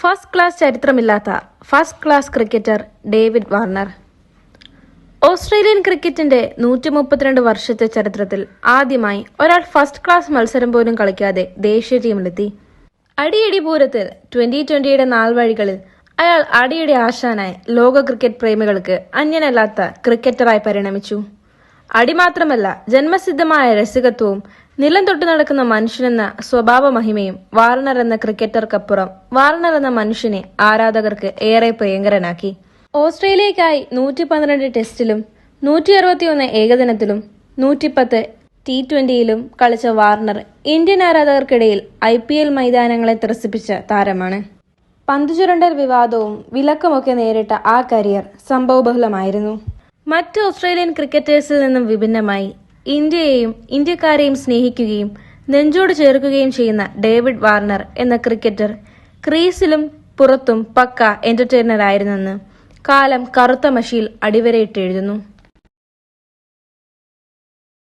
First class ചരിത്രമില്ലാത്ത first class cricketer David Warner. Australian ക്രിക്കറ്റിന്റെ 132 വർഷത്തെ ചരിത്രത്തിൽ ആദ്യമായി ഒരാൾ ഫസ്റ്റ് ക്ലാസ് മത്സരം പോലും കളിക്കാതെ ദേശീയ ടീമിലെത്തി. അടിയടി പൂരത്തിൽ 2020യുടെ നാൾവഴികളിൽ അയാൾ അടിയുടെ ആശാനായി ലോക ക്രിക്കറ്റ് പ്രേമികൾക്ക് അന്യനല്ലാത്ത ക്രിക്കറ്ററായി പരിണമിച്ചു. അടി മാത്രമല്ല, ജന്മസിദ്ധമായ രസികത്വവും നിലം തൊട്ടു നടക്കുന്ന മനുഷ്യനെന്ന സ്വഭാവ മഹിമയും വാർണർ എന്ന ക്രിക്കറ്റർക്കപ്പുറം വാർണർ എന്ന മനുഷ്യനെ ആരാധകർക്ക് ഏറെ പ്രിയങ്കരനാക്കി. ഓസ്ട്രേലിയക്കായി 112 ടെസ്റ്റിലും 161 ഏകദിനത്തിലും 110 T20യിലും കളിച്ച വാർണർ ഇന്ത്യൻ ആരാധകർക്കിടയിൽ IPL മൈതാനങ്ങളെ ത്രസിപ്പിച്ച താരമാണ്. പന്തുചുരണ്ടൽ വിവാദവും വിലക്കുമൊക്കെ നേരിട്ട ആ കരിയർ സംഭവബഹുലമായിരുന്നു. മറ്റ് ഓസ്ട്രേലിയൻ ക്രിക്കറ്റേഴ്സിൽ നിന്നും വിഭിന്നമായി ഇന്ത്യയെയും ഇന്ത്യക്കാരെയും സ്നേഹിക്കുകയും നെഞ്ചോട് ചേർക്കുകയും ചെയ്യുന്ന ഡേവിഡ് വാർണർ എന്ന ക്രിക്കറ്റർ ക്രീസിലും പുറത്തും പക്ക എന്റർടൈനർ ആയിരുന്നെന്ന് കാലം കറുത്ത മഷിയിൽ അടിവരയിട്ടെഴുതുന്നു.